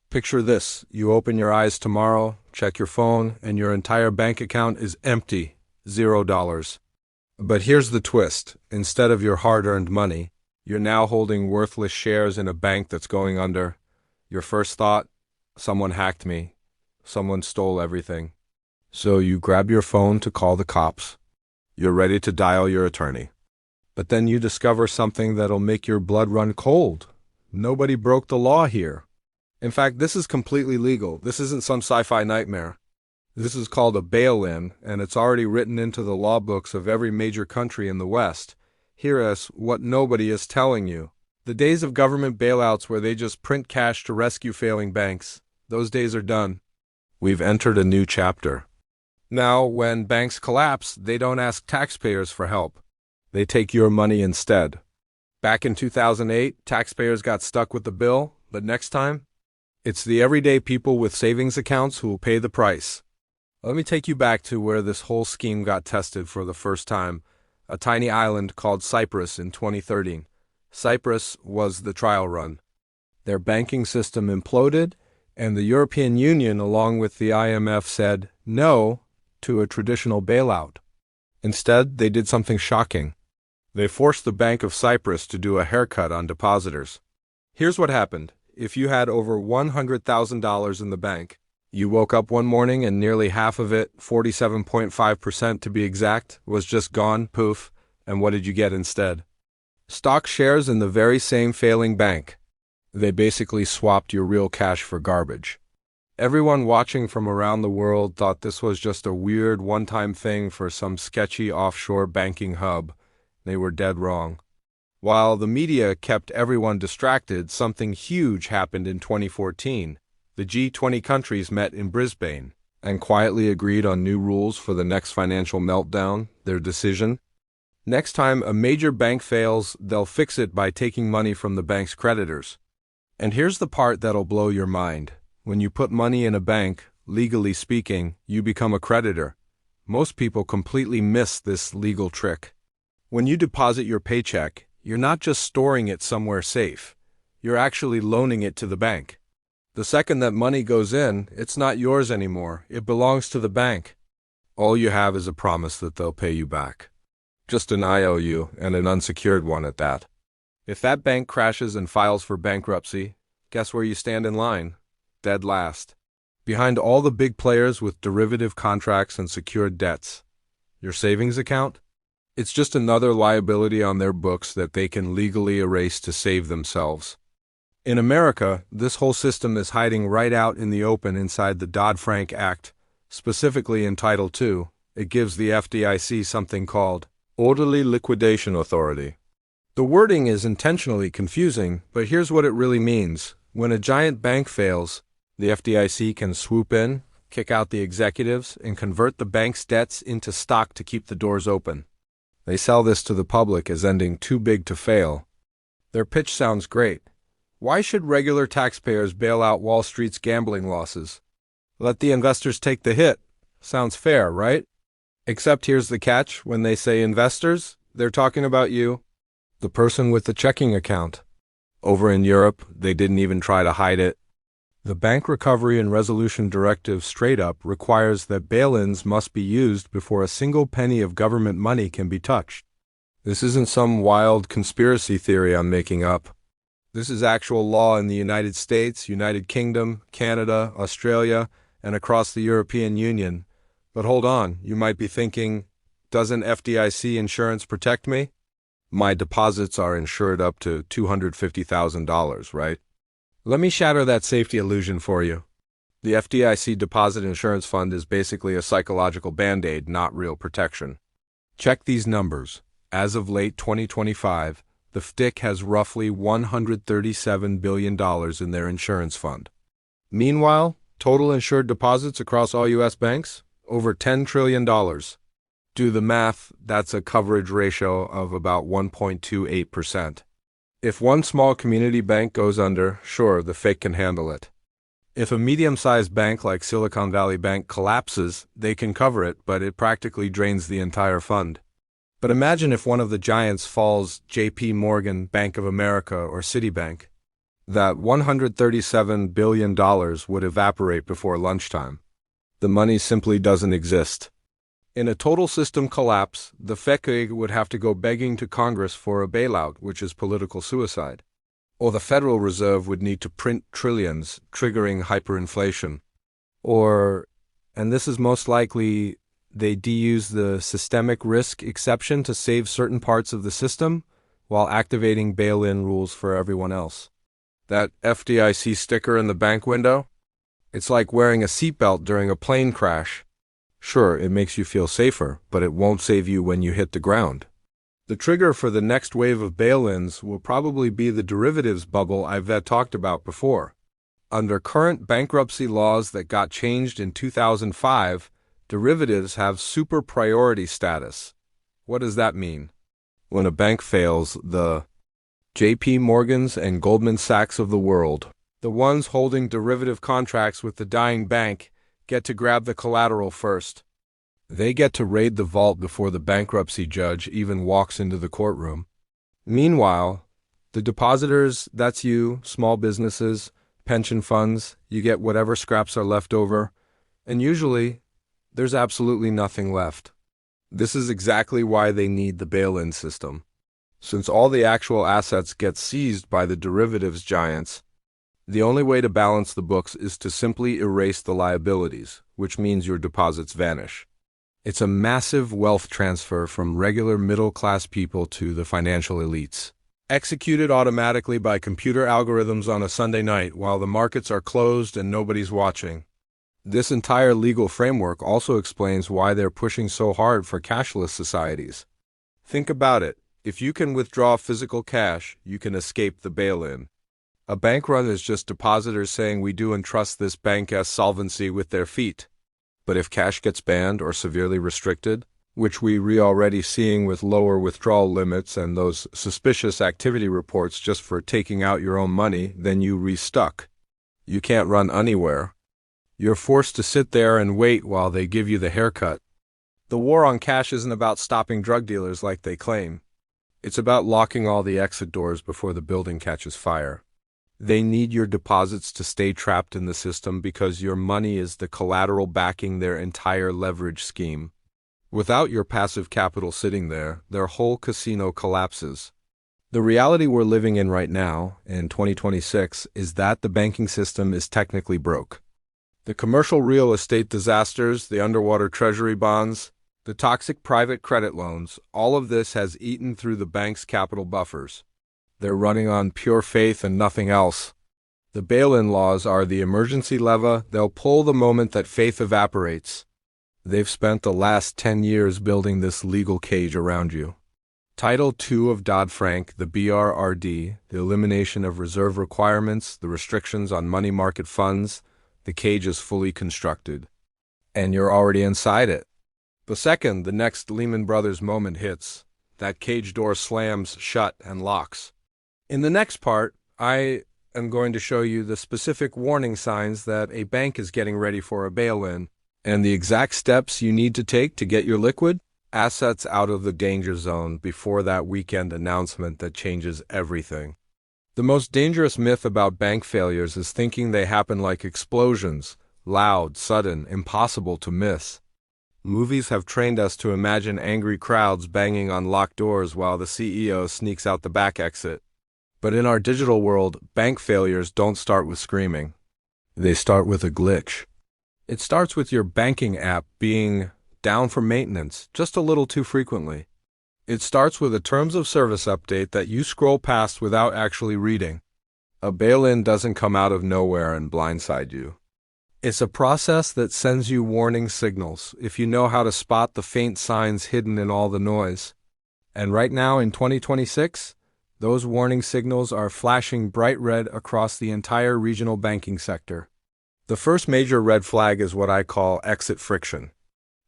Picture this. You open your eyes tomorrow, check your phone, and your entire bank account is empty. $0. But here's the twist. Instead of your hard-earned money, you're now holding worthless shares in a bank that's going under. Your first thought, someone hacked me. Someone stole everything. So you grab your phone to call the cops. You're ready to dial your attorney. But then you discover something that'll make your blood run cold. Nobody broke the law here. In fact, this is completely legal. This isn't some sci-fi nightmare. This is called a bail-in, and it's already written into the law books of every major country in the West. Hear us, what nobody is telling you. The days of government bailouts where they just print cash to rescue failing banks, those days are done. We've entered a new chapter. Now, when banks collapse, they don't ask taxpayers for help. They take your money instead. Back in 2008, taxpayers got stuck with the bill, but next time, it's the everyday people with savings accounts who will pay the price. Let me take you back to where this whole scheme got tested for the first time, a tiny island called Cyprus in 2013. Cyprus was the trial run. Their banking system imploded, and the European Union, along with the IMF, said no to a traditional bailout. Instead, they did something shocking. They forced the Bank of Cyprus to do a haircut on depositors. Here's what happened. If you had over $100,000 in the bank, you woke up one morning and nearly half of it, 47.5% to be exact, was just gone, poof, and what did you get instead? Stock shares in the very same failing bank. They basically swapped your real cash for garbage. Everyone watching from around the world thought this was just a weird one-time thing for some sketchy offshore banking hub. They were dead wrong. While the media kept everyone distracted, something huge happened in 2014. The G20 countries met in Brisbane and quietly agreed on new rules for the next financial meltdown. Their decision: next time a major bank fails, they'll fix it by taking money from the bank's creditors. And here's the part that'll blow your mind. When you put money in a bank, legally speaking, you become a creditor. Most people completely miss this legal trick. When you deposit your paycheck, you're not just storing it somewhere safe. You're actually loaning it to the bank. The second that money goes in, it's not yours anymore. It belongs to the bank. All you have is a promise that they'll pay you back. Just an IOU, and an unsecured one at that. If that bank crashes and files for bankruptcy, guess where you stand in line? Dead last. Behind all the big players with derivative contracts and secured debts. Your savings account? It's just another liability on their books that they can legally erase to save themselves. In America, this whole system is hiding right out in the open inside the Dodd-Frank Act, specifically in Title II. It gives the FDIC something called Orderly Liquidation Authority. The wording is intentionally confusing, but here's what it really means. When a giant bank fails, the FDIC can swoop in, kick out the executives, and convert the bank's debts into stock to keep the doors open. They sell this to the public as ending too big to fail. Their pitch sounds great. Why should regular taxpayers bail out Wall Street's gambling losses? Let the investors take the hit. Sounds fair, right? Except here's the catch. When they say investors, they're talking about you, the person with the checking account. Over in Europe, they didn't even try to hide it. The Bank Recovery and Resolution Directive straight up requires that bail-ins must be used before a single penny of government money can be touched. This isn't some wild conspiracy theory I'm making up. This is actual law in the United States, United Kingdom, Canada, Australia, and across the European Union. But hold on, you might be thinking, doesn't FDIC insurance protect me? My deposits are insured up to $250,000, right? Let me shatter that safety illusion for you. The FDIC Deposit Insurance Fund is basically a psychological band-aid, not real protection. Check these numbers. As of late 2025, the FDIC has roughly $137 billion in their insurance fund. Meanwhile, total insured deposits across all U.S. banks? Over $10 trillion. Do the math, that's a coverage ratio of about 1.28%. If one small community bank goes under, sure, the fake can handle it. If a medium-sized bank like Silicon Valley Bank collapses, they can cover it, but it practically drains the entire fund. But imagine if one of the giants falls, JP Morgan, Bank of America, or Citibank. that $137 billion would evaporate before lunchtime. The money simply doesn't exist. In a total system collapse, the Fed would have to go begging to Congress for a bailout, which is political suicide. Or the Federal Reserve would need to print trillions, triggering hyperinflation. Or, and this is most likely, they de-use the systemic risk exception to save certain parts of the system while activating bail-in rules for everyone else. That FDIC sticker in the bank window? It's like wearing a seatbelt during a plane crash. Sure, it makes you feel safer, but it won't save you when you hit the ground. The trigger for the next wave of bail-ins will probably be the derivatives bubble I've talked about before. Under current bankruptcy laws that got changed in 2005, derivatives have super priority status. What does that mean? When a bank fails, the J.P. Morgans and Goldman Sachs of the world, the ones holding derivative contracts with the dying bank, get to grab the collateral first. They get to raid the vault before the bankruptcy judge even walks into the courtroom. Meanwhile, the depositors, that's you, small businesses, pension funds, you get whatever scraps are left over, and usually, there's absolutely nothing left. This is exactly why they need the bail-in system. Since all the actual assets get seized by the derivatives giants, the only way to balance the books is to simply erase the liabilities, which means your deposits vanish. It's a massive wealth transfer from regular middle-class people to the financial elites, executed automatically by computer algorithms on a Sunday night while the markets are closed and nobody's watching. This entire legal framework also explains why they're pushing so hard for cashless societies. Think about it. If you can withdraw physical cash, you can escape the bail-in. A bank run is just depositors saying we do entrust this bank's solvency with their feet. But if cash gets banned or severely restricted, which we already seeing with lower withdrawal limits and those suspicious activity reports just for taking out your own money, then you restuck. You can't run anywhere. You're forced to sit there and wait while they give you the haircut. The war on cash isn't about stopping drug dealers like they claim. It's about locking all the exit doors before the building catches fire. They need your deposits to stay trapped in the system because your money is the collateral backing their entire leverage scheme. Without your passive capital sitting there, their whole casino collapses. The reality we're living in right now, in 2026, is that the banking system is technically broke. The commercial real estate disasters, the underwater treasury bonds, the toxic private credit loans, all of this has eaten through the bank's capital buffers. They're running on pure faith and nothing else. The bail-in laws are the emergency lever they'll pull the moment that faith evaporates. They've spent the last 10 years building this legal cage around you. Title II of Dodd-Frank, the BRRD, the elimination of reserve requirements, the restrictions on money market funds, the cage is fully constructed. And you're already inside it. The second the next Lehman Brothers moment hits, that cage door slams shut and locks. In the next part, I am going to show you the specific warning signs that a bank is getting ready for a bail-in, and the exact steps you need to take to get your liquid assets out of the danger zone before that weekend announcement that changes everything. The most dangerous myth about bank failures is thinking they happen like explosions, loud, sudden, impossible to miss. Movies have trained us to imagine angry crowds banging on locked doors while the CEO sneaks out the back exit. But in our digital world, bank failures don't start with screaming. They start with a glitch. It starts with your banking app being down for maintenance just a little too frequently. It starts with a terms of service update that you scroll past without actually reading. A bail-in doesn't come out of nowhere and blindside you. It's a process that sends you warning signals if you know how to spot the faint signs hidden in all the noise. And right now in 2026, those warning signals are flashing bright red across the entire regional banking sector. The first major red flag is what I call exit friction.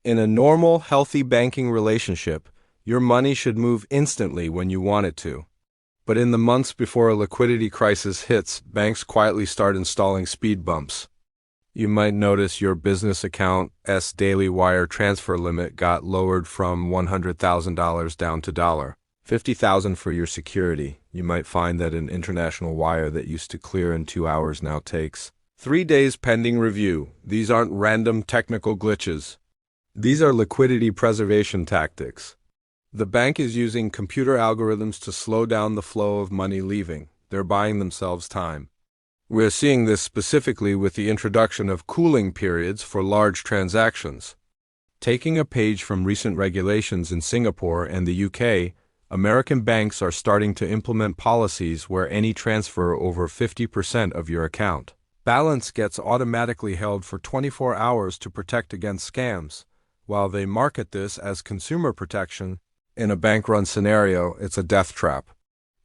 In a normal, healthy banking relationship, your money should move instantly when you want it to. But in the months before a liquidity crisis hits, banks quietly start installing speed bumps. You might notice your business account's daily wire transfer limit got lowered from $100,000 down to $1. $50,000 for your security. You might find that an international wire that used to clear in 2 hours now takes 3 days pending review. These aren't random technical glitches. These are liquidity preservation tactics. The bank is using computer algorithms to slow down the flow of money leaving. They're buying themselves time. We're seeing this specifically with the introduction of cooling periods for large transactions. Taking a page from recent regulations in Singapore and the UK, American banks are starting to implement policies where any transfer over 50% of your account balance gets automatically held for 24 hours to protect against scams. While they market this as consumer protection, in a bank-run scenario, it's a death trap.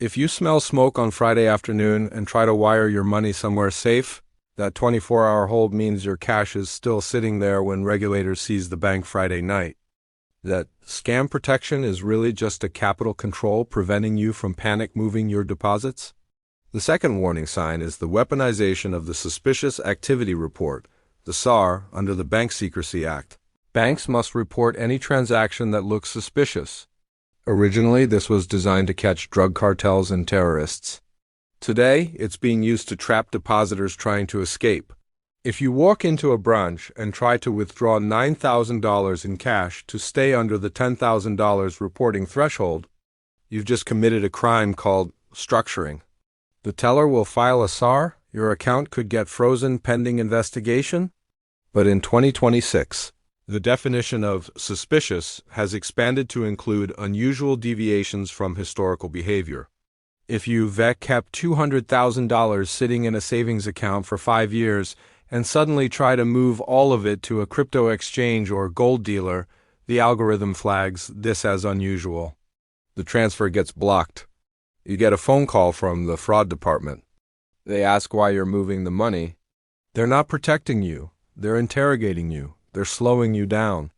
If you smell smoke on Friday afternoon and try to wire your money somewhere safe, that 24-hour hold means your cash is still sitting there when regulators seize the bank Friday night. That scam protection is really just a capital control preventing you from panic moving your deposits? The second warning sign is the weaponization of the Suspicious Activity Report, the SAR, under the Bank Secrecy Act. Banks must report any transaction that looks suspicious. Originally, this was designed to catch drug cartels and terrorists. Today, it's being used to trap depositors trying to escape. If you walk into a branch and try to withdraw $9,000 in cash to stay under the $10,000 reporting threshold, you've just committed a crime called structuring. The teller will file a SAR, your account could get frozen pending investigation. But in 2026, the definition of suspicious has expanded to include unusual deviations from historical behavior. If you've kept $200,000 sitting in a savings account for 5 years and suddenly try to move all of it to a crypto exchange or gold dealer, the algorithm flags this as unusual. The transfer gets blocked. You get a phone call from the fraud department. They ask why you're moving the money. They're not protecting you. They're interrogating you. They're slowing you down.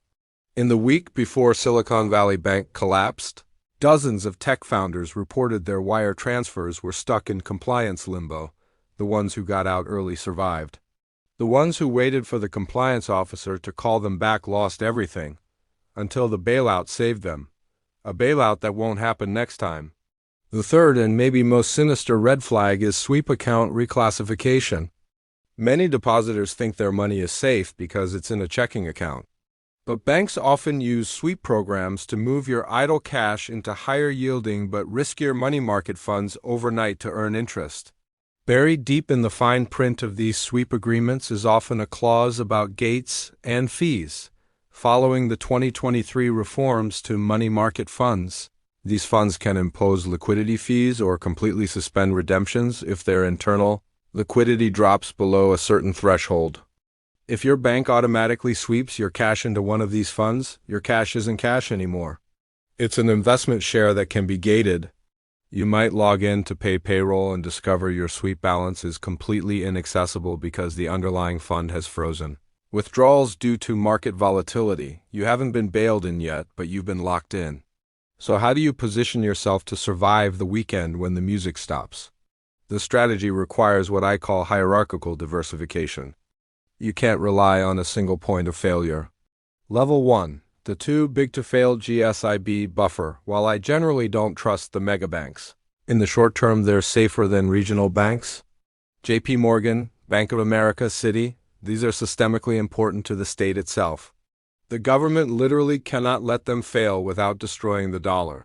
In the week before Silicon Valley Bank collapsed, dozens of tech founders reported their wire transfers were stuck in compliance limbo. The ones who got out early survived. The ones who waited for the compliance officer to call them back lost everything, until the bailout saved them. A bailout that won't happen next time. The third and maybe most sinister red flag is sweep account reclassification. Many depositors think their money is safe because it's in a checking account. But banks often use sweep programs to move your idle cash into higher-yielding but riskier money market funds overnight to earn interest. Buried deep in the fine print of these sweep agreements is often a clause about gates and fees. Following the 2023 reforms to money market funds, these funds can impose liquidity fees or completely suspend redemptions if their internal liquidity drops below a certain threshold. If your bank automatically sweeps your cash into one of these funds, your cash isn't cash anymore. It's an investment share that can be gated. You might log in to pay payroll and discover your sweep balance is completely inaccessible because the underlying fund has frozen. Withdrawals due to market volatility. You haven't been bailed in yet, but you've been locked in. So how do you position yourself to survive the weekend when the music stops? The strategy requires what I call hierarchical diversification. You can't rely on a single point of failure. Level 1. The too big to fail GSIB buffer. While I generally don't trust the mega banks, in the short term they're safer than regional banks. JP Morgan, Bank of America, Citi, these are systemically important to the state itself. The government literally cannot let them fail without destroying the dollar.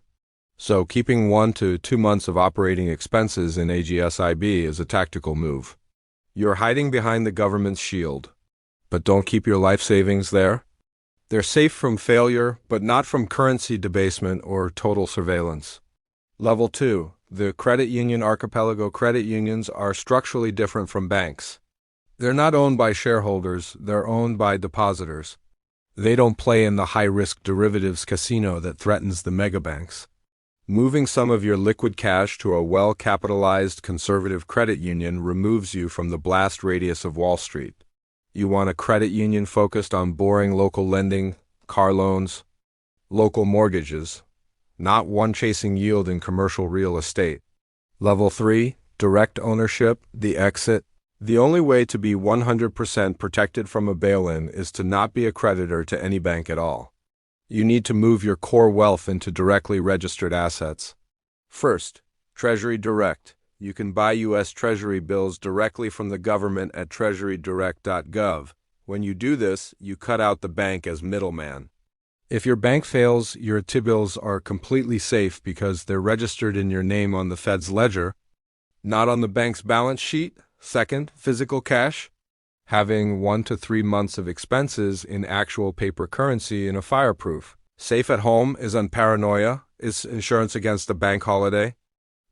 So keeping 1 to 2 months of operating expenses in AGSIB is a tactical move. You're hiding behind the government's shield. But don't keep your life savings there. They're safe from failure, but not from currency debasement or total surveillance. Level 2. The credit union archipelago. Credit unions are structurally different from banks. They're not owned by shareholders, they're owned by depositors. They don't play in the high-risk derivatives casino that threatens the megabanks. Moving some of your liquid cash to a well-capitalized conservative credit union removes you from the blast radius of Wall Street. You want a credit union focused on boring local lending, car loans, local mortgages, not one chasing yield in commercial real estate. Level 3, direct ownership, the exit. The only way to be 100% protected from a bail-in is to not be a creditor to any bank at all. You need to move your core wealth into directly registered assets. First, Treasury Direct. You can buy U.S. Treasury bills directly from the government at treasurydirect.gov. When you do this, you cut out the bank as middleman. If your bank fails, your T-bills are completely safe because they're registered in your name on the Fed's ledger, not on the bank's balance sheet. Second, physical cash. Having 1 to 3 months of expenses in actual paper currency in a fireproof. Safe at home is unparanoia, is insurance against a bank holiday.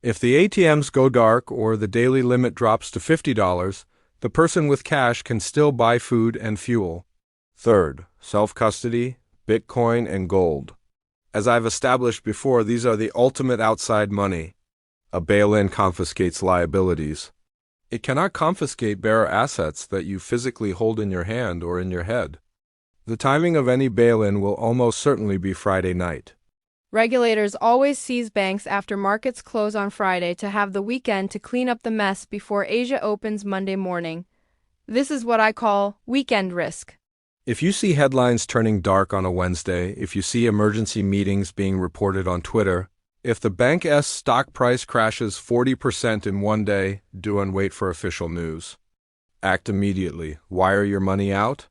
If the ATMs go dark or the daily limit drops to $50, the person with cash can still buy food and fuel. Third, self-custody, Bitcoin, and gold. As I've established before, these are the ultimate outside money. A bail-in confiscates liabilities. It cannot confiscate bearer assets that you physically hold in your hand or in your head. The timing of any bail-in will almost certainly be Friday night. Regulators always seize banks after markets close on Friday to have the weekend to clean up the mess before Asia opens Monday morning. This is what I call weekend risk. If you see headlines turning dark on a Wednesday, if you see emergency meetings being reported on Twitter, if the bank's stock price crashes 40% in one day, don't wait for official news. Act immediately. Wire your money out.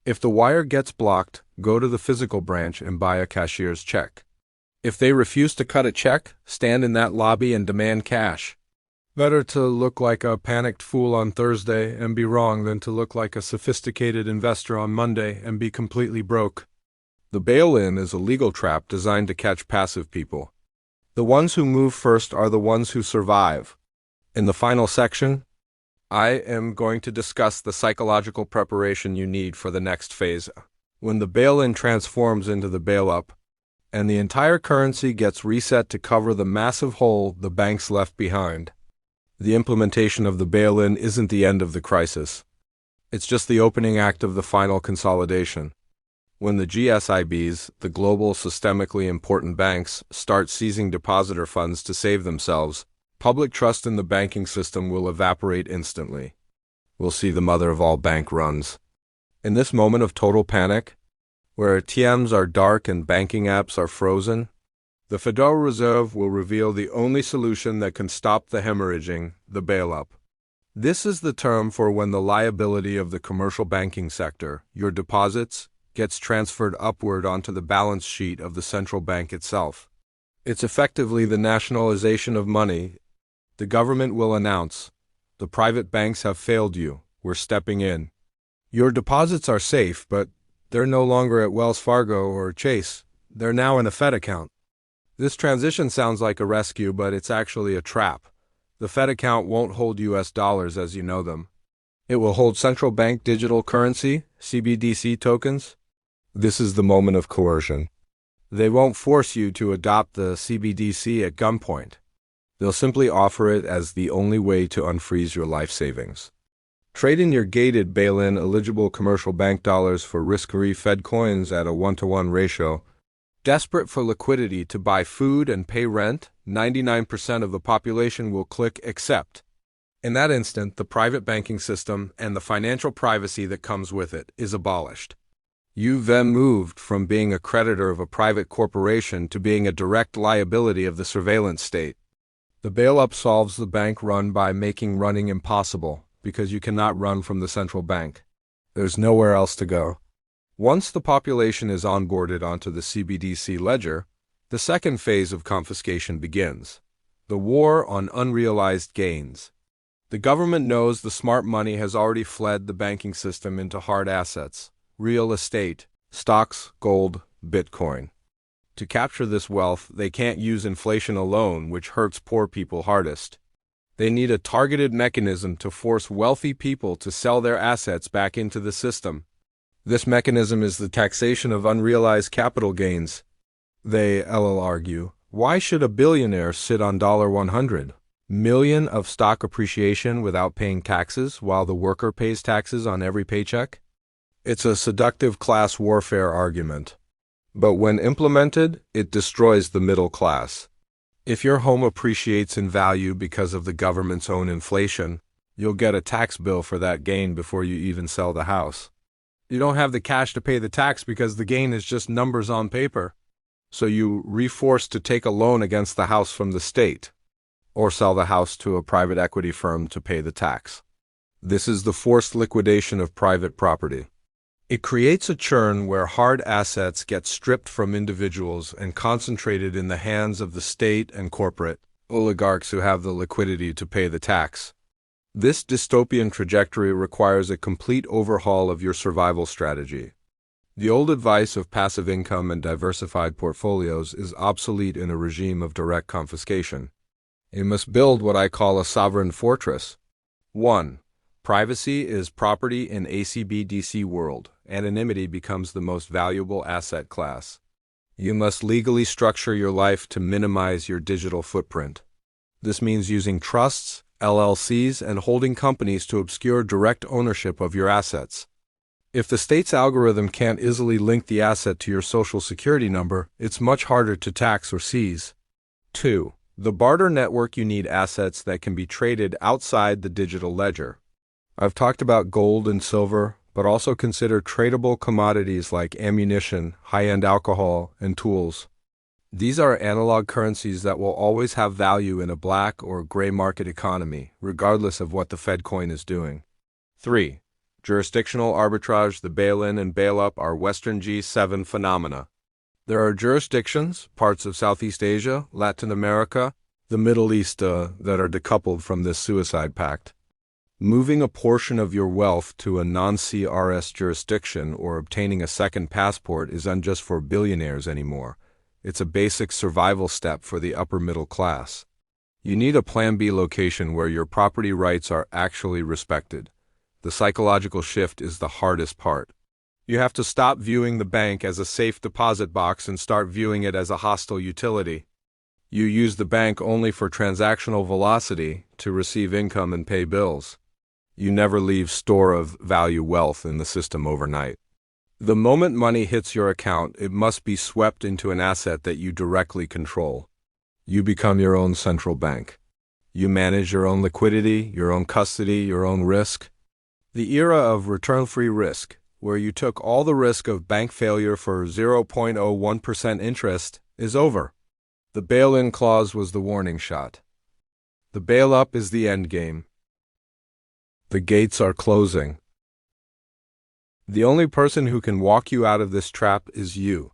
If the wire gets blocked, go to the physical branch and buy a cashier's check. If they refuse to cut a check, stand in that lobby and demand cash. Better to look like a panicked fool on Thursday and be wrong than to look like a sophisticated investor on Monday and be completely broke. The bail-in is a legal trap designed to catch passive people. The ones who move first are the ones who survive. In the final section, I am going to discuss the psychological preparation you need for the next phase. When the bail-in transforms into the bail-up, and the entire currency gets reset to cover the massive hole the banks left behind. The implementation of the bail-in isn't the end of the crisis. It's just the opening act of the final consolidation. When the GSIBs, the global systemically important banks, start seizing depositor funds to save themselves, public trust in the banking system will evaporate instantly. We'll see the mother of all bank runs. In this moment of total panic, where ATMs are dark and banking apps are frozen, the Federal Reserve will reveal the only solution that can stop the hemorrhaging, the bailout. This is the term for when the liability of the commercial banking sector, your deposits, gets transferred upward onto the balance sheet of the central bank itself. It's effectively the nationalization of money. The government will announce, the private banks have failed you, we're stepping in. Your deposits are safe, but they're no longer at Wells Fargo or Chase. They're now in a Fed account. This transition sounds like a rescue, but it's actually a trap. The Fed account won't hold U.S. dollars as you know them. It will hold central bank digital currency, CBDC tokens. This is the moment of coercion. They won't force you to adopt the CBDC at gunpoint. They'll simply offer it as the only way to unfreeze your life savings. Trade in your gated bail-in eligible commercial bank dollars for risk-free Fed coins at a 1-to-1 ratio. Desperate for liquidity to buy food and pay rent, 99% of the population will click accept. In that instant, the private banking system and the financial privacy that comes with it is abolished. You've then moved from being a creditor of a private corporation to being a direct liability of the surveillance state. The bail-up solves the bank run by making running impossible, because you cannot run from the central bank. There's nowhere else to go. Once the population is onboarded onto the CBDC ledger, the second phase of confiscation begins. The war on unrealized gains. The government knows the smart money has already fled the banking system into hard assets, real estate, stocks, gold, Bitcoin. To capture this wealth, they can't use inflation alone, which hurts poor people hardest. They need a targeted mechanism to force wealthy people to sell their assets back into the system. This mechanism is the taxation of unrealized capital gains. They argue, why should a billionaire sit on $100 million of stock appreciation without paying taxes while the worker pays taxes on every paycheck? It's a seductive class warfare argument. But when implemented, it destroys the middle class. If your home appreciates in value because of the government's own inflation, you'll get a tax bill for that gain before you even sell the house. You don't have the cash to pay the tax because the gain is just numbers on paper. So you reforce to take a loan against the house from the state, or sell the house to a private equity firm to pay the tax. This is the forced liquidation of private property. It creates a churn where hard assets get stripped from individuals and concentrated in the hands of the state and corporate oligarchs who have the liquidity to pay the tax. This dystopian trajectory requires a complete overhaul of your survival strategy. The old advice of passive income and diversified portfolios is obsolete in a regime of direct confiscation. You must build what I call a sovereign fortress. 1. Privacy is property in ACBDC world. Anonymity becomes the most valuable asset class. You must legally structure your life to minimize your digital footprint. This means using trusts, LLCs, and holding companies to obscure direct ownership of your assets. If the state's algorithm can't easily link the asset to your social security number, it's much harder to tax or seize. 2. The barter network. You need assets that can be traded outside the digital ledger. I've talked about gold and silver, but also consider tradable commodities like ammunition, high-end alcohol, and tools. These are analog currencies that will always have value in a black or gray market economy, regardless of what the Fed coin is doing. 3. Jurisdictional arbitrage. The bail-in and bail-up are Western G7 phenomena. There are jurisdictions, parts of Southeast Asia, Latin America, the Middle East, that are decoupled from this suicide pact. Moving a portion of your wealth to a non-CRS jurisdiction or obtaining a second passport isn't just for billionaires anymore. It's a basic survival step for the upper middle class. You need a Plan B location where your property rights are actually respected. The psychological shift is the hardest part. You have to stop viewing the bank as a safe deposit box and start viewing it as a hostile utility. You use the bank only for transactional velocity to receive income and pay bills. You never leave store of value wealth in the system overnight. The moment money hits your account, it must be swept into an asset that you directly control. You become your own central bank. You manage your own liquidity, your own custody, your own risk. The era of return-free risk, where you took all the risk of bank failure for 0.01% interest, is over. The bail-in clause was the warning shot. The bail-up is the end game. The gates are closing. The only person who can walk you out of this trap is you.